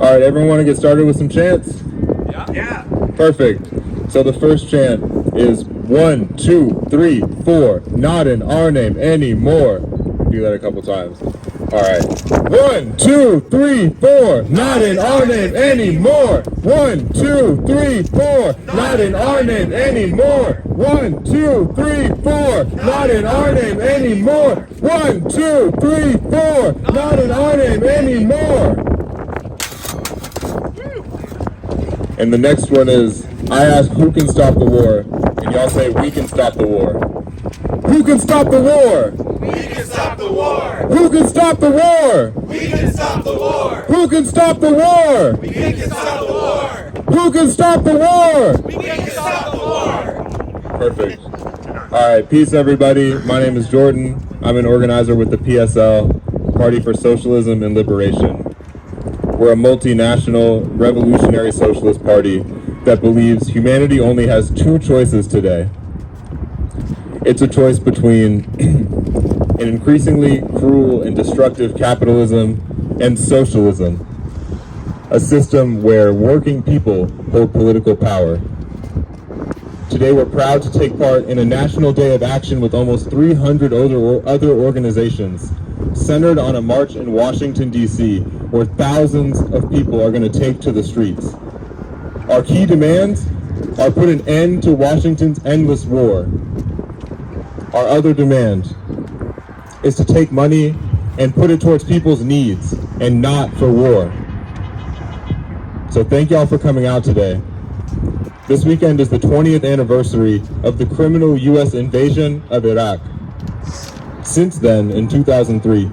All right, everyone want to get started with some chants? Yeah. Perfect. So the first chant is 1, 2, 3, 4. Not in our name anymore. Do that a couple times. All right. 1, 2, 3, 4. Not in our name anymore. 1, 2, 3, 4. Not in our name anymore. 1, 2, 3, 4. Not in our name anymore. 1, 2, 3, 4. Not in our name anymore. And the next one is, I ask who can stop the war, and y'all say we can stop the war. Who can stop the war? We can stop the war. Who can stop the war? We can stop the war. Who can stop the war? We can stop the war. Who can stop the war? We can stop the war. Perfect. All right, peace everybody. My name is Jordan. I'm an organizer with the PSL, Party for Socialism and Liberation. We're a multinational, revolutionary socialist party that believes humanity only has two choices today. It's a choice between an increasingly cruel and destructive capitalism and socialism, a system where working people hold political power. Today we're proud to take part in a national day of action with almost 300 other organizations centered on a march in Washington, D.C., where thousands of people are going to take to the streets. Our key demands are put an end to Washington's endless war. Our other demand is to take money and put it towards people's needs and not for war. So thank y'all for coming out today. This weekend is the 20th anniversary of the criminal U.S. invasion of Iraq. Since then, in 2003,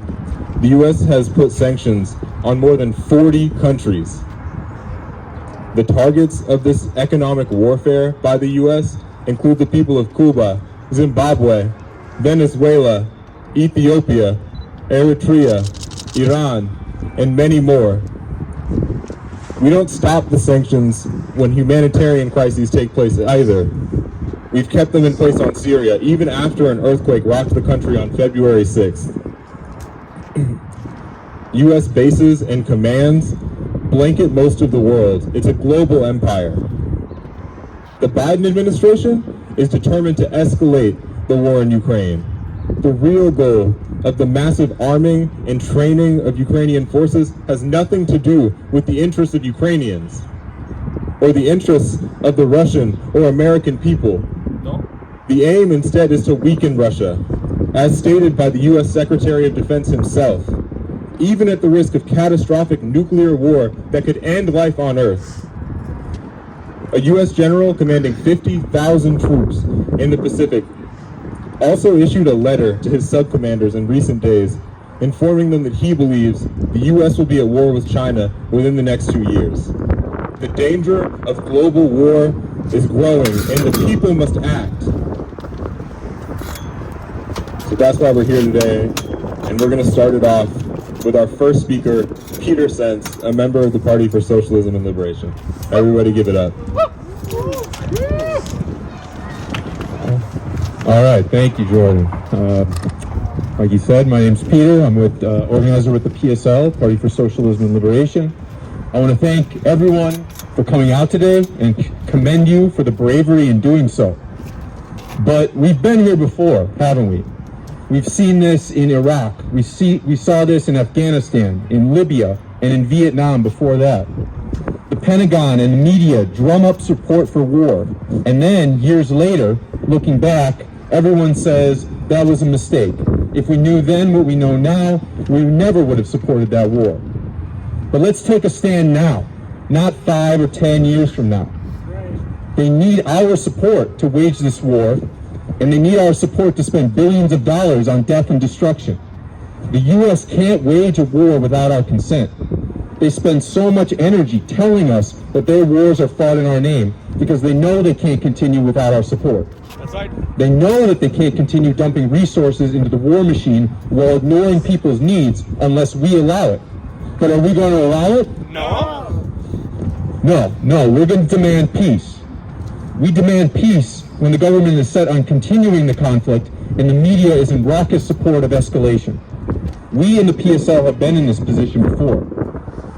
the U.S. has put sanctions on more than 40 countries. The targets of this economic warfare by the U.S. include the people of Cuba, Zimbabwe, Venezuela, Ethiopia, Eritrea, Iran, and many more. We don't stop the sanctions when humanitarian crises take place either. We've kept them in place on Syria, even after an earthquake rocked the country on February 6th. U.S. bases and commands blanket most of the world. It's a global empire. The Biden administration is determined to escalate the war in Ukraine. The real goal of the massive arming and training of Ukrainian forces has nothing to do with the interests of Ukrainians or the interests of the Russian or American people. No. The aim instead is to weaken Russia, as stated by the U.S. Secretary of Defense himself, even at the risk of catastrophic nuclear war that could end life on Earth. A U.S. general commanding 50,000 troops in the Pacific also issued a letter to his sub-commanders in recent days, informing them that he believes the U.S. will be at war with China within the next 2 years. The danger of global war is growing, and the people must act. So that's why we're here today, and we're going to start it off with our first speaker, Peter Sense, a member of the Party for Socialism and Liberation. Everybody give it up. All right, thank you, Jordan. Like you said, my name's Peter. I'm organizer with the PSL, Party for Socialism and Liberation. I want to thank everyone for coming out today and commend you for the bravery in doing so. But we've been here before, haven't we? We've seen this in Iraq. We saw this in Afghanistan, in Libya, and in Vietnam before that. The Pentagon and the media drum up support for war, and then years later, looking back, everyone says that was a mistake. If we knew then what we know now, we never would have supported that war. But let's take a stand now, not 5 or 10 years from now. They need our support to wage this war, and they need our support to spend billions of dollars on death and destruction. The U.S. can't wage a war without our consent. They spend so much energy telling us that their wars are fought in our name because they know they can't continue without our support. That's right. They know that they can't continue dumping resources into the war machine while ignoring people's needs unless we allow it. But are we going to allow it? No, we're going to demand peace. We demand peace when the government is set on continuing the conflict and the media is in raucous support of escalation. We in the PSL have been in this position before.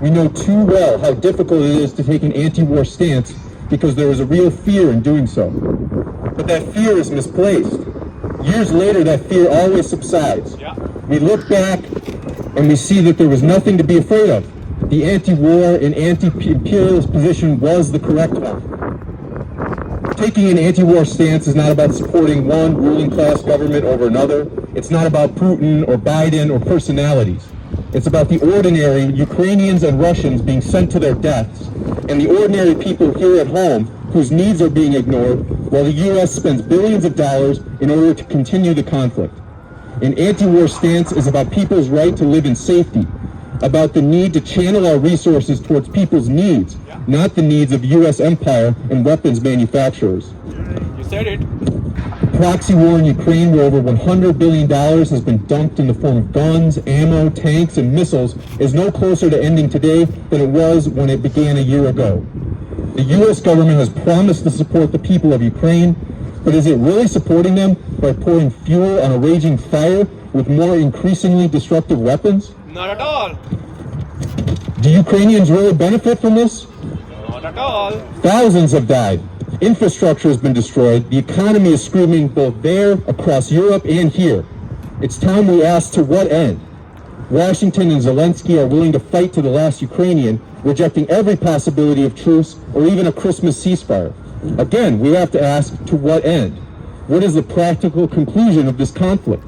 We know too well how difficult it is to take an anti-war stance because there is a real fear in doing so. But that fear is misplaced. Years later, that fear always subsides. We look back and we see that there was nothing to be afraid of. The anti-war and anti-imperialist position was the correct one. Taking an anti-war stance is not about supporting one ruling class government over another. It's not about Putin or Biden or personalities. It's about the ordinary Ukrainians and Russians being sent to their deaths, and the ordinary people here at home whose needs are being ignored while the U.S. spends billions of dollars in order to continue the conflict. An anti-war stance is about people's right to live in safety, about the need to channel our resources towards people's needs, not the needs of U.S. empire and weapons manufacturers. You said it. Proxy war in Ukraine, where over $100 billion has been dumped in the form of guns, ammo, tanks, and missiles, is no closer to ending today than it was when it began a year ago. The U.S. government has promised to support the people of Ukraine, but is it really supporting them by pouring fuel on a raging fire with more increasingly destructive weapons? Not at all. Do Ukrainians really benefit from this? Not at all. Thousands have died. Infrastructure has been destroyed. The economy is screaming both there, across Europe, and here. It's time we ask, to what end? Washington and Zelensky are willing to fight to the last Ukrainian, rejecting every possibility of truce or even a Christmas ceasefire. Again, we have to ask, to what end? What is the practical conclusion of this conflict?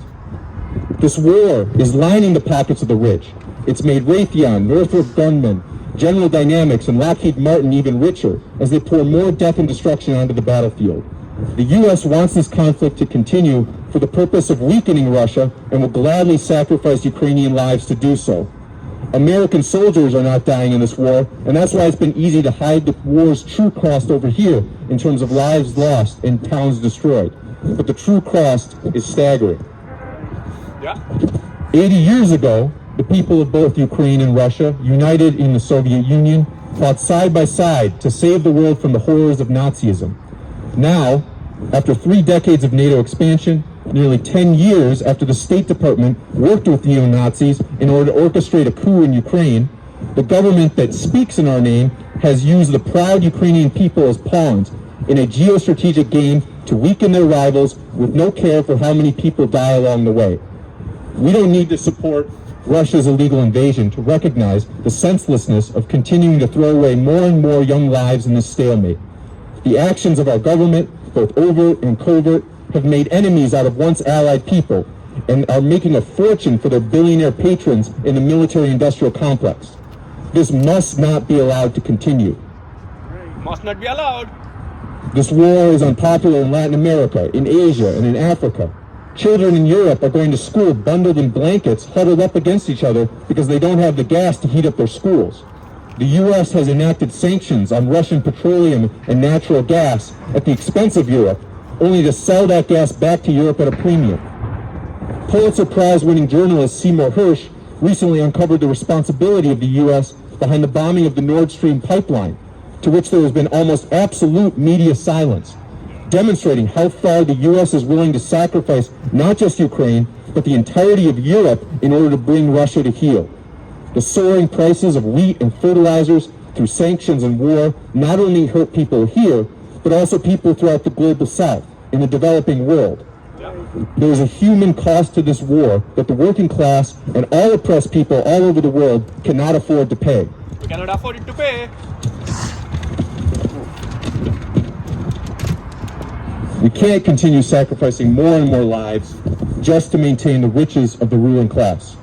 This war is lining the pockets of the rich. It's made Raytheon, Northrop Grumman, General Dynamics, and Lockheed Martin even richer as they pour more death and destruction onto the battlefield. The U.S. wants this conflict to continue for the purpose of weakening Russia and will gladly sacrifice Ukrainian lives to do so. American soldiers are not dying in this war, and that's why it's been easy to hide the war's true cost over here in terms of lives lost and towns destroyed. But the true cost is staggering. 80 years ago, the people of both Ukraine and Russia, united in the Soviet Union, fought side by side to save the world from the horrors of Nazism. Now, after 3 decades of NATO expansion, nearly 10 years after the State Department worked with neo-Nazis in order to orchestrate a coup in Ukraine, the government that speaks in our name has used the proud Ukrainian people as pawns in a geostrategic game to weaken their rivals with no care for how many people die along the way. We don't need to support Russia's illegal invasion to recognize the senselessness of continuing to throw away more and more young lives in this stalemate. The actions of our government, both overt and covert, have made enemies out of once allied people and are making a fortune for their billionaire patrons in the military-industrial complex. This must not be allowed to continue. Must not be allowed. This war is unpopular in Latin America, in Asia, and in Africa. Children in Europe are going to school bundled in blankets, huddled up against each other because they don't have the gas to heat up their schools. The U.S. has enacted sanctions on Russian petroleum and natural gas at the expense of Europe, only to sell that gas back to Europe at a premium. Pulitzer Prize-winning journalist Seymour Hersh recently uncovered the responsibility of the U.S. behind the bombing of the Nord Stream pipeline, to which there has been almost absolute media silence, demonstrating how far the U.S. is willing to sacrifice not just Ukraine, but the entirety of Europe in order to bring Russia to heel. The soaring prices of wheat and fertilizers through sanctions and war not only hurt people here, but also people throughout the global south, in the developing world. There is a human cost to this war that the working class and all oppressed people all over the world cannot afford to pay. We cannot afford it to pay. We can't continue sacrificing more and more lives just to maintain the riches of the ruling class.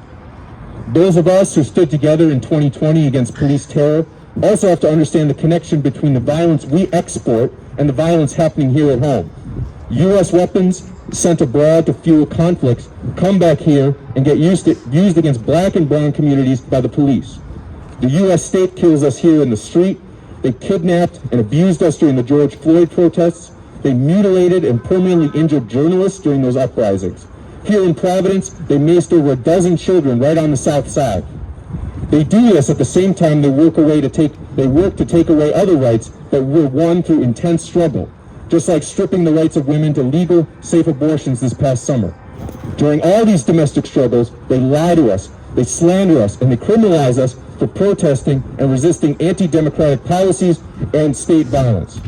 Those of us who stood together in 2020 against police terror also have to understand the connection between the violence we export and the violence happening here at home. U.S. weapons sent abroad to fuel conflicts come back here and get used against black and brown communities by the police. The U.S. state kills us here in the street. They kidnapped and abused us during the George Floyd protests. They mutilated and permanently injured journalists during those uprisings. Here in Providence, they maced over a dozen children right on the south side. They do this at the same time they work to take away other rights that were won through intense struggle, just like stripping the rights of women to legal, safe abortions this past summer. During all these domestic struggles, they lie to us, they slander us, and they criminalize us for protesting and resisting anti-democratic policies and state violence.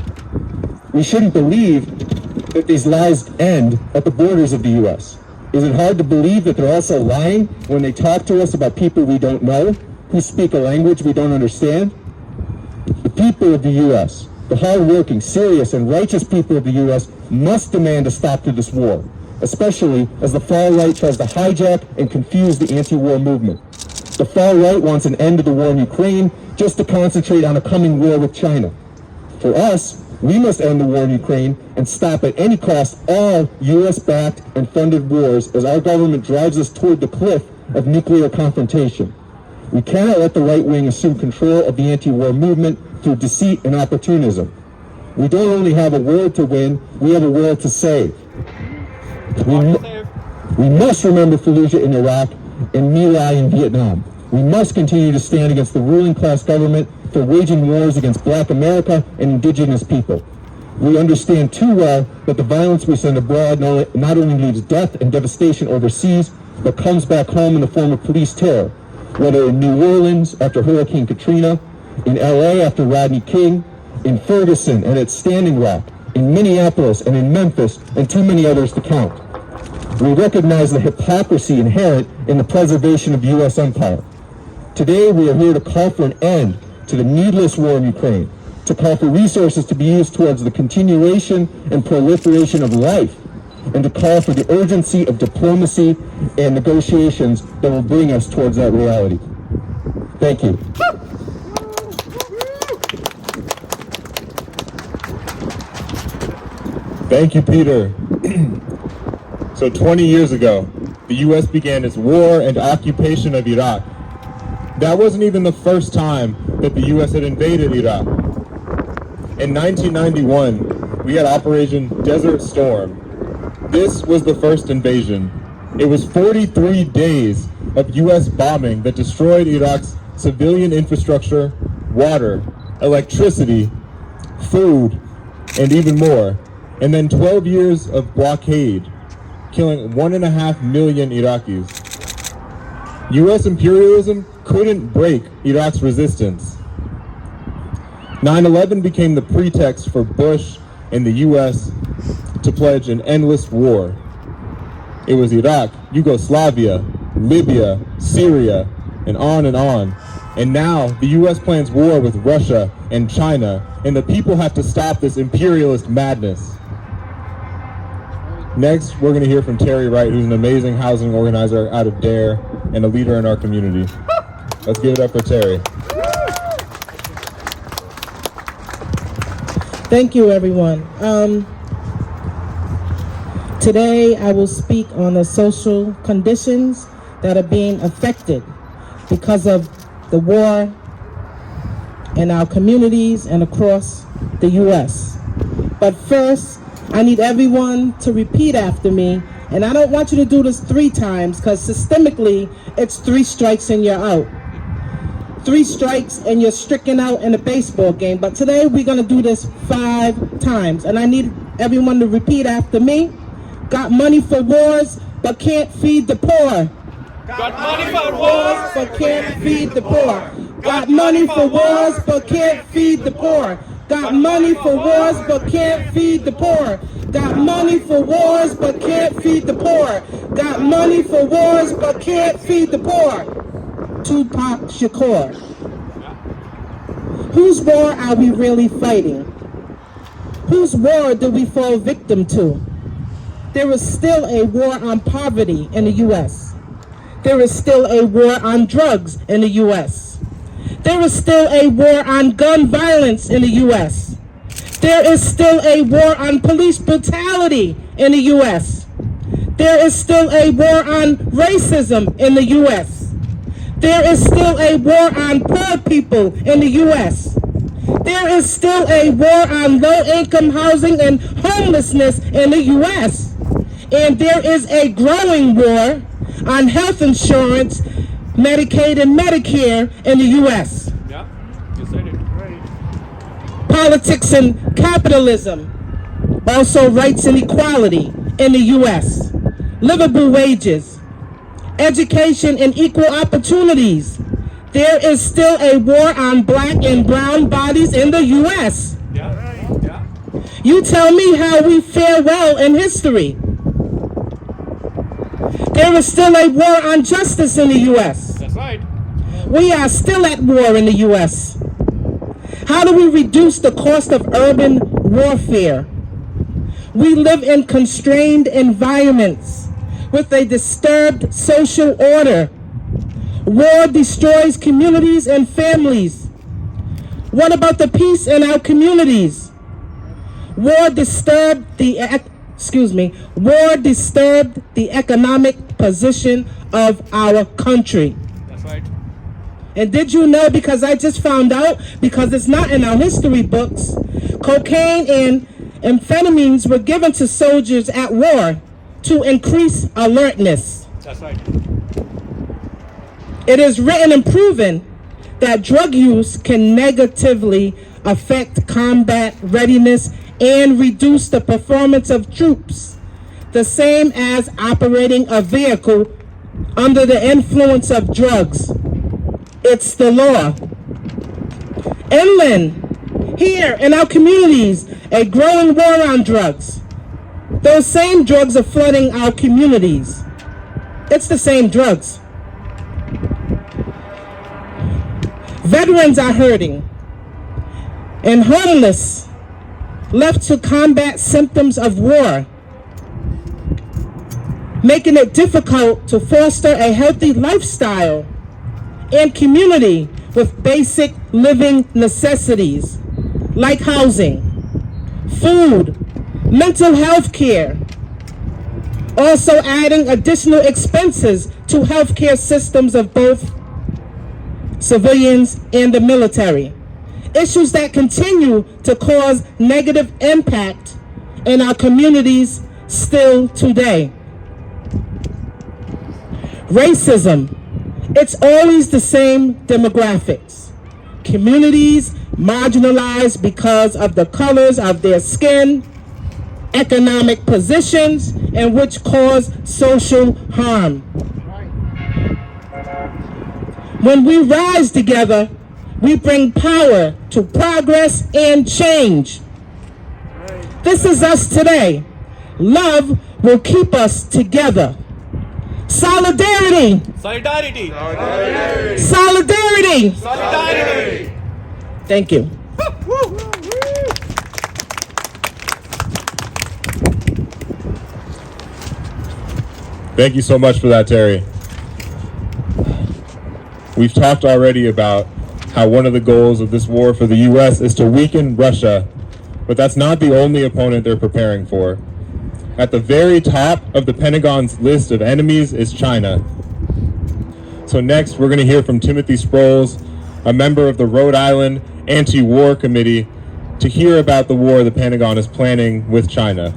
We shouldn't believe that these lies end at the borders of the U.S. Is it hard to believe that they're also lying when they talk to us about people we don't know, who speak a language we don't understand? The people of the U.S., the hard-working, serious, and righteous people of the U.S. must demand a stop to this war, especially as the far right tries to hijack and confuse the anti-war movement. The far right wants an end to the war in Ukraine just to concentrate on a coming war with China. For us, we must end the war in Ukraine and stop at any cost all U.S.-backed and funded wars as our government drives us toward the cliff of nuclear confrontation. We cannot let the right wing assume control of the anti-war movement through deceit and opportunism. We don't only have a world to win, we have a world to save. We must remember Fallujah in Iraq and My Lai in Vietnam. We must continue to stand against the ruling class government for waging wars against Black America and indigenous people. We understand too well that the violence we send abroad not only leaves death and devastation overseas, but comes back home in the form of police terror, whether in New Orleans after Hurricane Katrina, in LA after Rodney King, in Ferguson and at Standing Rock, in Minneapolis and in Memphis, and too many others to count. We recognize the hypocrisy inherent in the preservation of U.S. empire. Today, we are here to call for an end to the needless war in Ukraine, to call for resources to be used towards the continuation and proliferation of life, and to call for the urgency of diplomacy and negotiations that will bring us towards that reality. Thank you. Thank you, Peter. So 20 years ago, the U.S. began its war and occupation of Iraq. That wasn't even the first time that the U.S. had invaded Iraq. In 1991, we had Operation Desert Storm. This was the first invasion. It was 43 days of U.S. bombing that destroyed Iraq's civilian infrastructure, water, electricity, food, and even more. And then 12 years of blockade, killing 1.5 million Iraqis. U.S. imperialism couldn't break Iraq's resistance. 9/11 became the pretext for Bush and the U.S. to pledge an endless war. It was Iraq, Yugoslavia, Libya, Syria, and on and on. And now the U.S. plans war with Russia and China, and the people have to stop this imperialist madness. Next, we're going to hear from Terri Wright, who's an amazing housing organizer out of Dare and a leader in our community. Let's give it up for Terri. Thank you, everyone. Today, I will speak on the social conditions that are being affected because of the war in our communities and across the U.S. But first, I need everyone to repeat after me, and I don't want you to do this 3 times because systemically, it's 3 strikes and you're out. 3 strikes and you're stricken out in a baseball game. But today we're going to do this 5 times. And I need everyone to repeat after me. Got money for wars, but can't feed the poor. Got money for wars, But can't feed the poor. Got money for wars, but can't feed the poor. Got money for wars, but can't feed the poor. Got money for wars, but can't feed the poor. Got money for wars, but can't feed the poor. Tupac Shakur. Whose war are we really fighting? Whose war did we fall victim to? There is still a war on poverty in the U.S. There is still a war on drugs in the U.S. There is still a war on gun violence in the U.S. There is still a war on police brutality in the U.S. There is still a war on racism in the U.S. There is still a war on poor people in the U.S. There is still a war on low-income housing and homelessness in the U.S. And there is a growing war on health insurance, Medicaid and Medicare in the U.S. Yeah, you said it right. Politics and capitalism, also rights and equality in the U.S. Livable wages, education and equal opportunities, There is still a war on black and brown bodies in the U.S. You tell me how we fare well in history. There is still a war on justice in the U.S. That's right. We are still at war in the U.S. How do we reduce the cost of urban warfare? We live in constrained environments with a disturbed social order. War destroys communities and families. What about the peace in our communities? War disturbed the economic position of our country. That's right. And did you know, because I just found out, because it's not in our history books, cocaine and amphetamines were given to soldiers at war to increase alertness. That's right. It is written and proven that drug use can negatively affect combat readiness and reduce the performance of troops, the same as operating a vehicle under the influence of drugs. It's the law. Inland, here in our communities, a growing war on drugs. Those same drugs are flooding our communities. It's the same drugs. Veterans are hurting and homeless, left to combat symptoms of war, making it difficult to foster a healthy lifestyle and community with basic living necessities like housing, food, mental health care. Also adding additional expenses to healthcare systems of both civilians and the military. Issues that continue to cause negative impact in our communities still today. Racism, it's always the same demographics. Communities marginalized because of the colors of their skin, economic positions, and which cause social harm. When we rise together, we bring power to progress and change. This is us today. Love will keep us together. Solidarity! Solidarity! Solidarity! Solidarity! Thank you. Thank you so much for that, Terri. We've talked already about how one of the goals of this war for the U.S. is to weaken Russia, but that's not the only opponent they're preparing for. At the very top of the Pentagon's list of enemies is China. So next, we're going to hear from Timothy Sprouls, a member of the Rhode Island Anti-War Committee, to hear about the war the Pentagon is planning with China.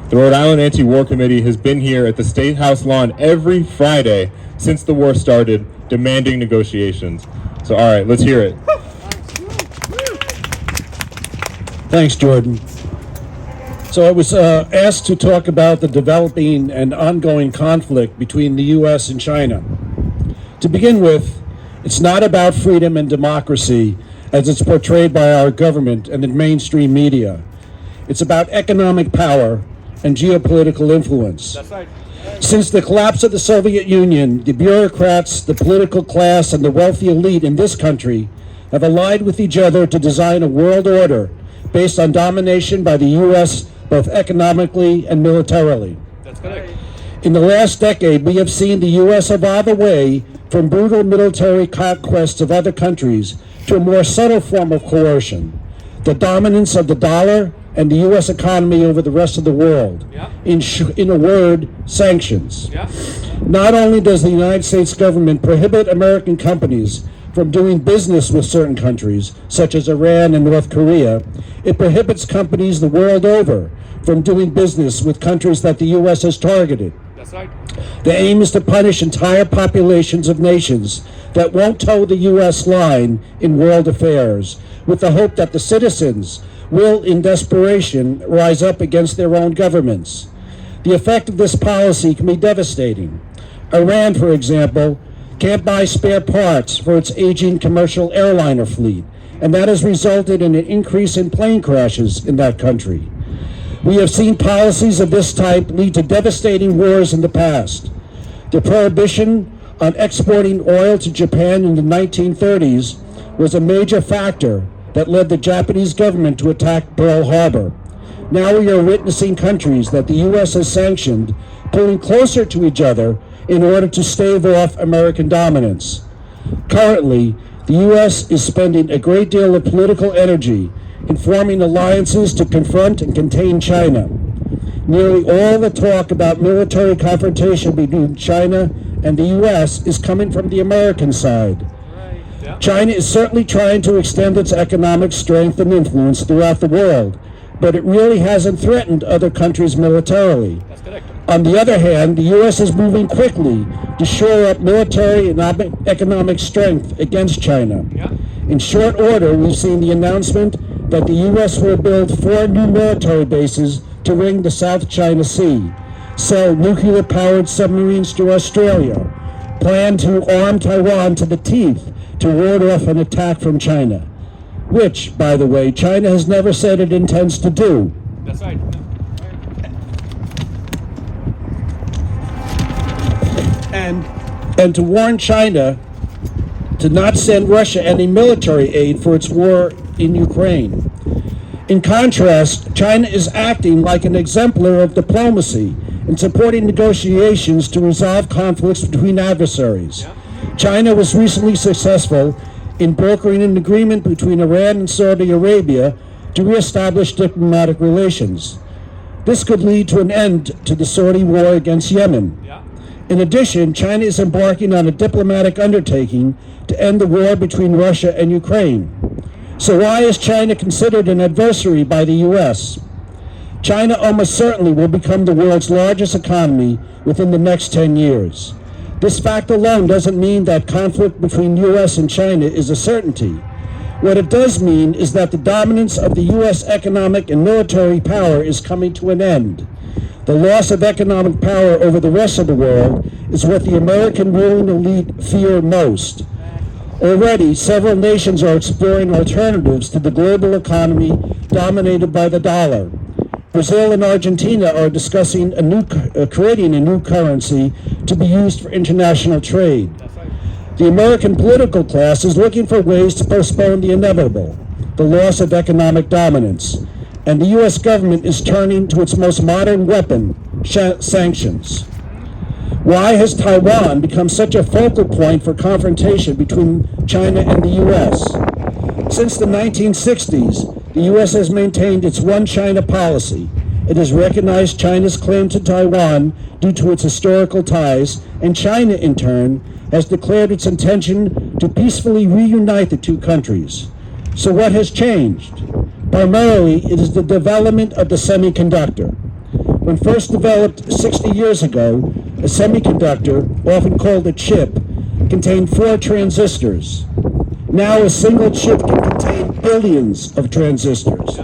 The Rhode Island Anti-War Committee has been here at the State House lawn every Friday since the war started, demanding negotiations. So, all right, let's hear it. Thanks, Jordan. So I was asked to talk about the developing and ongoing conflict between the U.S. and China. To begin with, it's not about freedom and democracy as it's portrayed by our government and the mainstream media. It's about economic power and geopolitical influence. That's right. Since the collapse of the Soviet Union, the bureaucrats, the political class, and the wealthy elite in this country have allied with each other to design a world order based on domination by the U.S. both economically and militarily. That's correct. In the last decade, we have seen the U.S. evolve away from brutal military conquests of other countries to a more subtle form of coercion, the dominance of the dollar and the U.S. economy over the rest of the world. Yeah. In a word, sanctions. Yeah. Not only does the United States government prohibit American companies from doing business with certain countries, such as Iran and North Korea, it prohibits companies the world over from doing business with countries that the U.S. has targeted. That's right. The aim is to punish entire populations of nations that won't toe the U.S. line in world affairs, with the hope that the citizens will, in desperation, rise up against their own governments. The effect of this policy can be devastating. Iran, for example, can't buy spare parts for its aging commercial airliner fleet, and that has resulted in an increase in plane crashes in that country. We have seen policies of this type lead to devastating wars in the past. The prohibition on exporting oil to Japan in the 1930s was a major factor that led the Japanese government to attack Pearl Harbor. Now we are witnessing countries that the U.S. has sanctioned pulling closer to each other in order to stave off American dominance. Currently, the U.S. is spending a great deal of political energy in forming alliances to confront and contain China. Nearly all the talk about military confrontation between China and the U.S. is coming from the American side. China is certainly trying to extend its economic strength and influence throughout the world, but it really hasn't threatened other countries militarily. On the other hand, the U.S. is moving quickly to shore up military and economic strength against China. In short order, we've seen the announcement that the U.S. will build 4 new military bases to ring the South China Sea, sell nuclear-powered submarines to Australia, plan to arm Taiwan to the teeth to ward off an attack from China, which, by the way, China has never said it intends to do. That's right. And to warn China to not send Russia any military aid for its war in Ukraine. In contrast, China is acting like an exemplar of diplomacy and supporting negotiations to resolve conflicts between adversaries. China was recently successful in brokering an agreement between Iran and Saudi Arabia to reestablish diplomatic relations. This could lead to an end to the Saudi war against Yemen. In addition, China is embarking on a diplomatic undertaking to end the war between Russia and Ukraine. So why is China considered an adversary by the U.S.? China almost certainly will become the world's largest economy within the next 10 years. This fact alone doesn't mean that conflict between U.S. and China is a certainty. What it does mean is that the dominance of the U.S. economic and military power is coming to an end. The loss of economic power over the rest of the world is what the American ruling elite fear most. Already, several nations are exploring alternatives to the global economy dominated by the dollar. Brazil and Argentina are discussing creating a new currency to be used for international trade. The American political class is looking for ways to postpone the inevitable, the loss of economic dominance, and the U.S. government is turning to its most modern weapon, sanctions. Why has Taiwan become such a focal point for confrontation between China and the U.S.? Since the 1960s, the U.S. has maintained its one China policy. It has recognized China's claim to Taiwan due to its historical ties, and China, in turn, has declared its intention to peacefully reunite the two countries. So what has changed? Primarily, it is the development of the semiconductor. When first developed 60 years ago, a semiconductor, often called a chip, contained 4 transistors. Now a single chip can contain billions of transistors.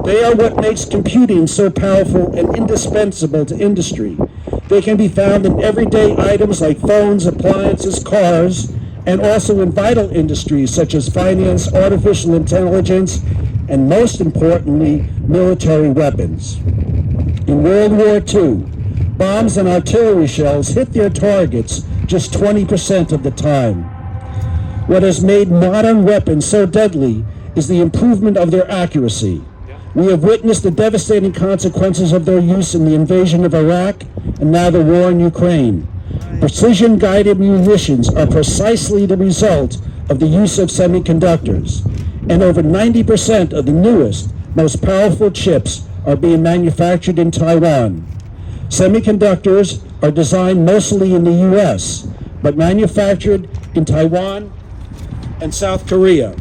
They are what makes computing so powerful and indispensable to industry. They can be found in everyday items like phones, appliances, cars, and also in vital industries such as finance, artificial intelligence, and most importantly, military weapons. In World War II, bombs and artillery shells hit their targets just 20% of the time. What has made modern weapons so deadly is the improvement of their accuracy. We have witnessed the devastating consequences of their use in the invasion of Iraq and now the war in Ukraine. Precision-guided munitions are precisely the result of the use of semiconductors, and over 90% of the newest, most powerful chips are being manufactured in Taiwan. Semiconductors are designed mostly in the U.S., but manufactured in Taiwan and South Korea.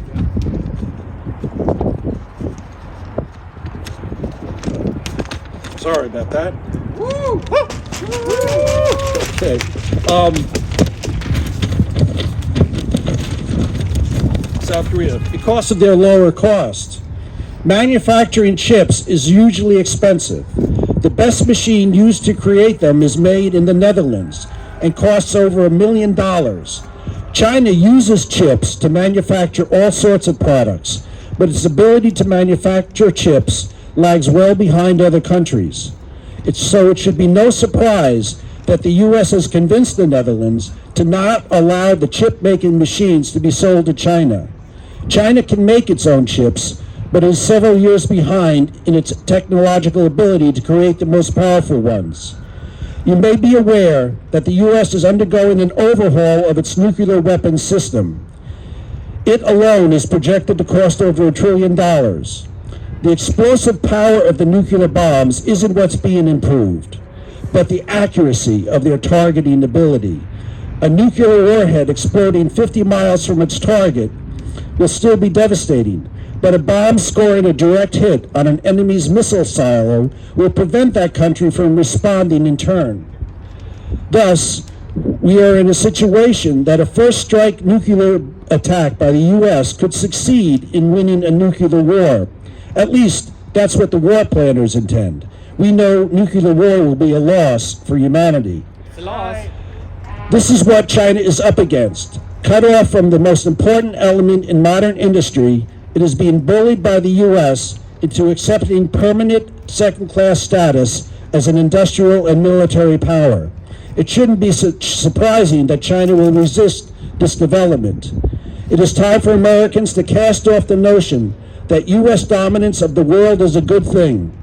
Sorry about that. Okay. South Korea. Because of their lower cost, manufacturing chips is usually expensive. The best machine used to create them is made in the Netherlands and costs over $1 million. China uses chips to manufacture all sorts of products, but its ability to manufacture chips lags well behind other countries. So it should be no surprise that the U.S. has convinced the Netherlands to not allow the chip-making machines to be sold to China. China can make its own chips, but is several years behind in its technological ability to create the most powerful ones. You may be aware that the U.S. is undergoing an overhaul of its nuclear weapons system. It alone is projected to cost over $1 trillion. The explosive power of the nuclear bombs isn't what's being improved, but the accuracy of their targeting ability. A nuclear warhead exploding 50 miles from its target will still be devastating, but a bomb scoring a direct hit on an enemy's missile silo will prevent that country from responding in turn. Thus, we are in a situation that a first strike nuclear attack by the U.S. could succeed in winning a nuclear war. At least, that's what the war planners intend. We know nuclear war will be a loss for humanity. It's a loss. This is what China is up against. Cut off from the most important element in modern industry, it is being bullied by the U.S. into accepting permanent second-class status as an industrial and military power. It shouldn't be surprising that China will resist this development. It is time for Americans to cast off the notion that U.S. dominance of the world is a good thing.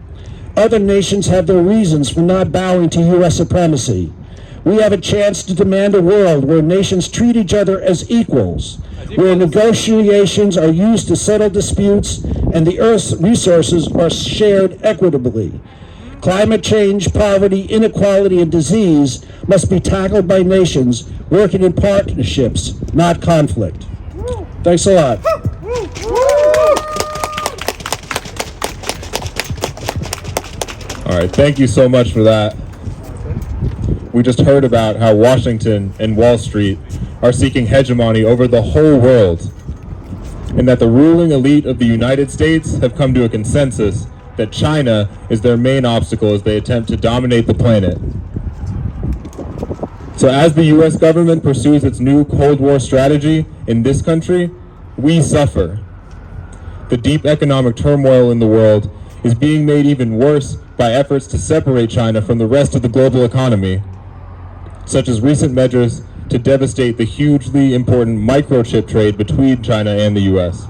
Other nations have their reasons for not bowing to U.S. supremacy. We have a chance to demand a world where nations treat each other as equals, where negotiations are used to settle disputes and the Earth's resources are shared equitably. Climate change, poverty, inequality, and disease must be tackled by nations working in partnerships, not conflict. Thanks a lot. All right, thank you so much for that. We just heard about how Washington and Wall Street are seeking hegemony over the whole world, and that the ruling elite of the United States have come to a consensus that China is their main obstacle as they attempt to dominate the planet. So as the US government pursues its new Cold War strategy in this country, we suffer. The deep economic turmoil in the world is being made even worse by efforts to separate China from the rest of the global economy, such as recent measures to devastate the hugely important microchip trade between China and the US.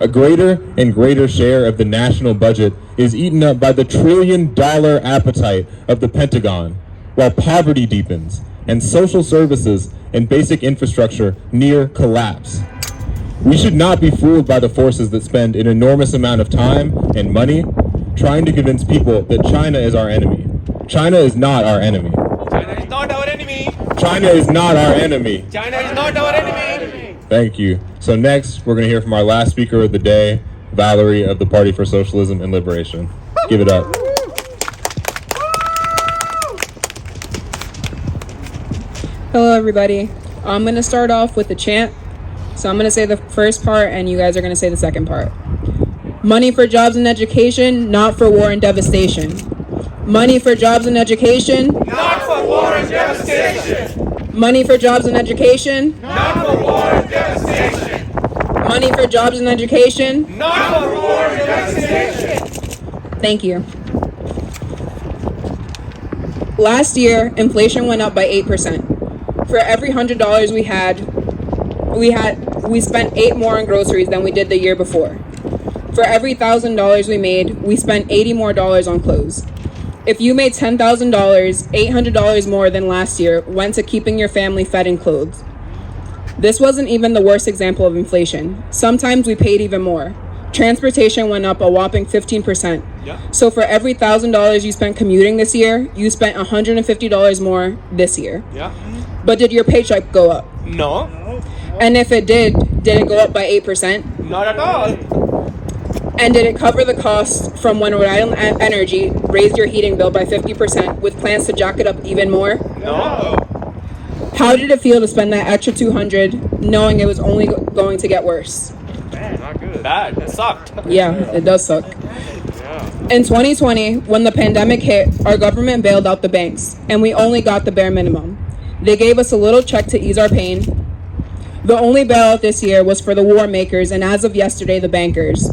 A greater and greater share of the national budget is eaten up by the trillion-dollar appetite of the Pentagon, while poverty deepens and social services and basic infrastructure near collapse. We should not be fooled by the forces that spend an enormous amount of time and money trying to convince people that China is our enemy. China is not our enemy. China is not our enemy. China is not our enemy. China is not our enemy. Thank you. So next, we're going to hear from our last speaker of the day, Valerie of the Party for Socialism and Liberation. Give it up. Hello, everybody. I'm going to start off with the chant. So I'm going to say the first part, and you guys are going to say the second part. Money for jobs and education, not for war and devastation. Money for jobs and education, Not for war and devastation. money for jobs and education, Not for war and devastation. money for jobs and education. Not for war and devastation. Thank you. Last year, inflation went up by 8%. For every $100 we spent 8 more on groceries than we did the year before. For every $1,000 we made, we spent $80 more on clothes. If you made $10,000, $800 more than last year went to keeping your family fed and clothed. This wasn't even the worst example of inflation. Sometimes we paid even more. Transportation went up a whopping 15%. Yeah. So for every $1,000 you spent commuting this year, you spent $150 more this year. Yeah. But did your paycheck go up? No. And if it did it go up by 8%? Not at all. And did it cover the costs from when Rhode Island Energy raised your heating bill by 50% with plans to jack it up even more? No. How did it feel to spend that extra $200 knowing it was only going to get worse? Not good. Bad. It sucked. Yeah, it does suck. In 2020, when the pandemic hit, our government bailed out the banks, and we only got the bare minimum. They gave us a little check to ease our pain, The only bailout this year was for the war makers and as of yesterday, the bankers.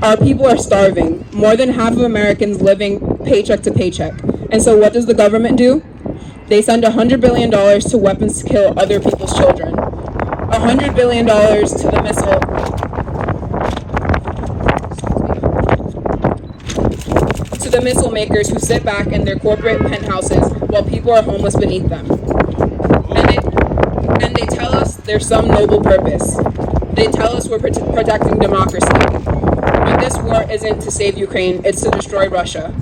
Our people are starving. More than half of Americans living paycheck to paycheck. And so what does the government do? They send $100 billion to weapons to kill other people's children. $100 billion to the missile makers who sit back in their corporate penthouses while people are homeless beneath them. And they tell us there's some noble purpose. They tell us we're protecting democracy. But this war isn't to save Ukraine, it's to destroy Russia.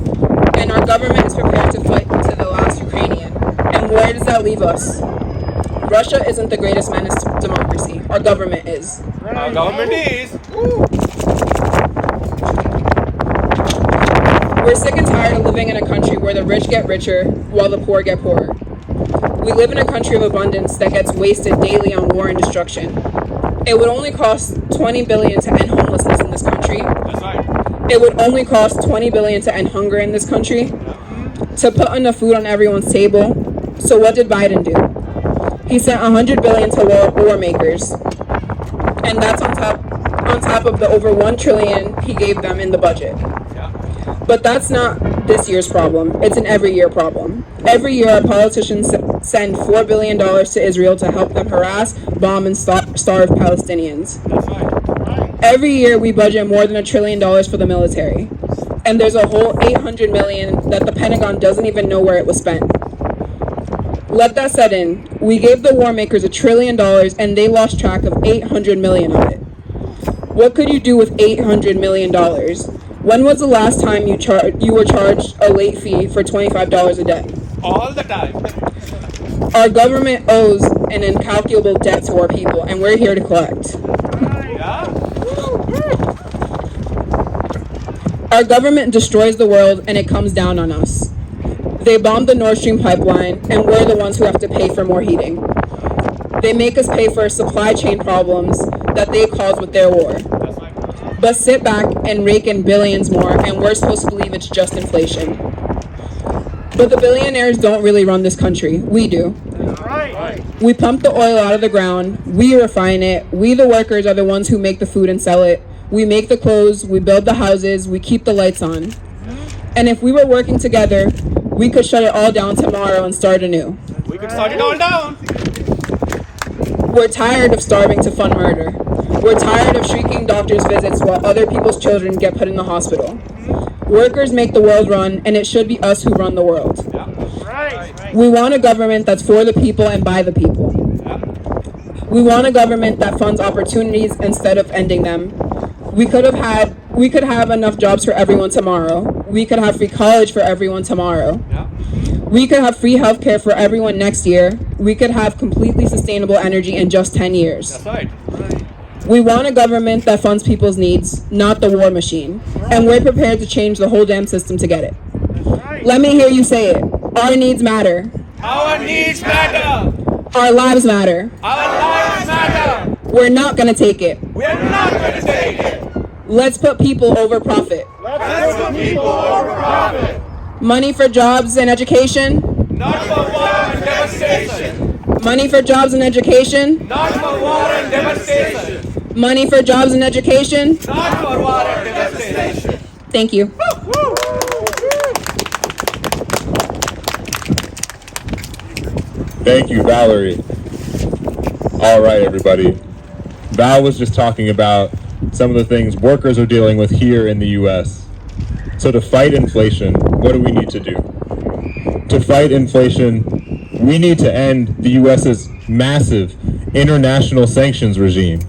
And our government is prepared to fight to the last Ukrainian. And where does that leave us? Russia isn't the greatest menace to democracy. Our government is. Our government is. We're sick and tired of living in a country where the rich get richer while the poor get poorer. We live in a country of abundance that gets wasted daily on war and destruction. It would only cost $20 billion to end homelessness in this country. That's right. It would only cost $20 billion to end hunger in this country, to put enough food on everyone's table. So what did Biden do? He sent $100 billion to war makers, and that's on top of the over $1 trillion he gave them in the budget. But that's not this year's problem. It's an every year problem. Every year, our politicians send $4 billion to Israel to help them harass, bomb, and starve Palestinians. That's right. Every year, we budget more than $1 trillion for the military. And there's a whole $800 million that the Pentagon doesn't even know where it was spent. Let that set in. We gave the war makers $1 trillion, and they lost track of $800 million of it. What could you do with $800 million? When was the last time you were charged a late fee for $25 a day? All the time. Our government owes an incalculable debt to our people, and we're here to collect. Yeah. Our government destroys the world, and it comes down on us. They bombed the Nord Stream pipeline, and we're the ones who have to pay for more heating. They make us pay for supply chain problems that they caused with their war. That's right. But sit back and rake in billions more, and we're supposed to believe it's just inflation. But the billionaires don't really run this country. We do. Right. We pump the oil out of the ground. We refine it. We, the workers, are the ones who make the food and sell it. We make the clothes. We build the houses. We keep the lights on. And if we were working together, we could shut it all down tomorrow and start anew. We could start it all down. We're tired of starving to fund murder. We're tired of shrieking doctors' visits while other people's children get put in the hospital. Workers make the world run, and it should be us who run the world. Yeah. Right. We want a government that's for the people and by the people. We want a government that funds opportunities instead of ending them. We could have enough jobs for everyone tomorrow. We could have free college for everyone tomorrow. Yeah. We could have free healthcare for everyone next year. We could have completely sustainable energy in just 10 years. That's right. We want a government that funds people's needs, not the war machine. And we're prepared to change the whole damn system to get it. Let me hear you say it. Our needs matter. Our needs matter. Our lives matter. Our lives matter. We're not gonna take it. We're not going to take it. Let's put people over profit. Let's put people over profit. Money for jobs and education. Not for war and devastation. Money for jobs and education. Not for war and devastation. Money for jobs and education. Not for war and devastation. Thank you. Thank you, Valerie. All right, everybody. Val was just talking about some of the things workers are dealing with here in the U.S. So to fight inflation, what do we need to do? To fight inflation, we need to end the U.S.'s massive international sanctions regime.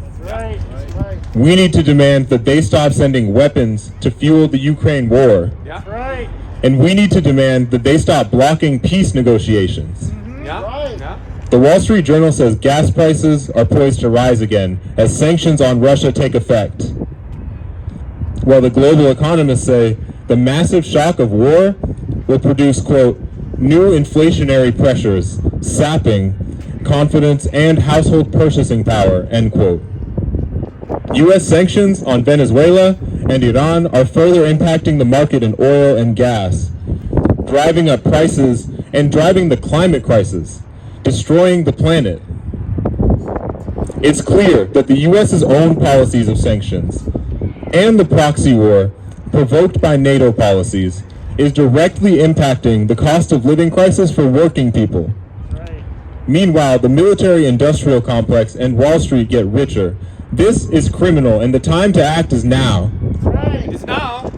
We need to demand that they stop sending weapons to fuel the Ukraine war. Yeah. Right. And we need to demand that they stop blocking peace negotiations. Yeah. Yeah. The Wall Street Journal says gas prices are poised to rise again as sanctions on Russia take effect. While the global economists say the massive shock of war will produce, quote, new inflationary pressures, sapping confidence and household purchasing power, end quote. U.S. sanctions on Venezuela and Iran are further impacting the market in oil and gas, driving up prices and driving the climate crisis, destroying the planet. It's clear that the U.S.'s own policies of sanctions and the proxy war provoked by NATO policies is directly impacting the cost of living crisis for working people. Meanwhile, the military-industrial complex and Wall Street get richer. This is criminal, and the time to act is now. It's now.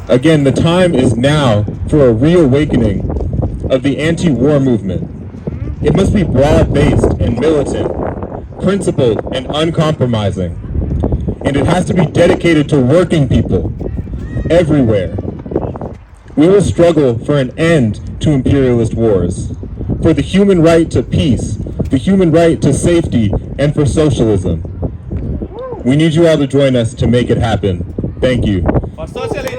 Again, the time is now for a reawakening of the anti-war movement. It must be broad-based and militant, principled and uncompromising. And it has to be dedicated to working people everywhere. We will struggle for an end to imperialist wars, for the human right to peace, the human right to safety, and for socialism. We need you all to join us to make it happen. Thank you. For socialism.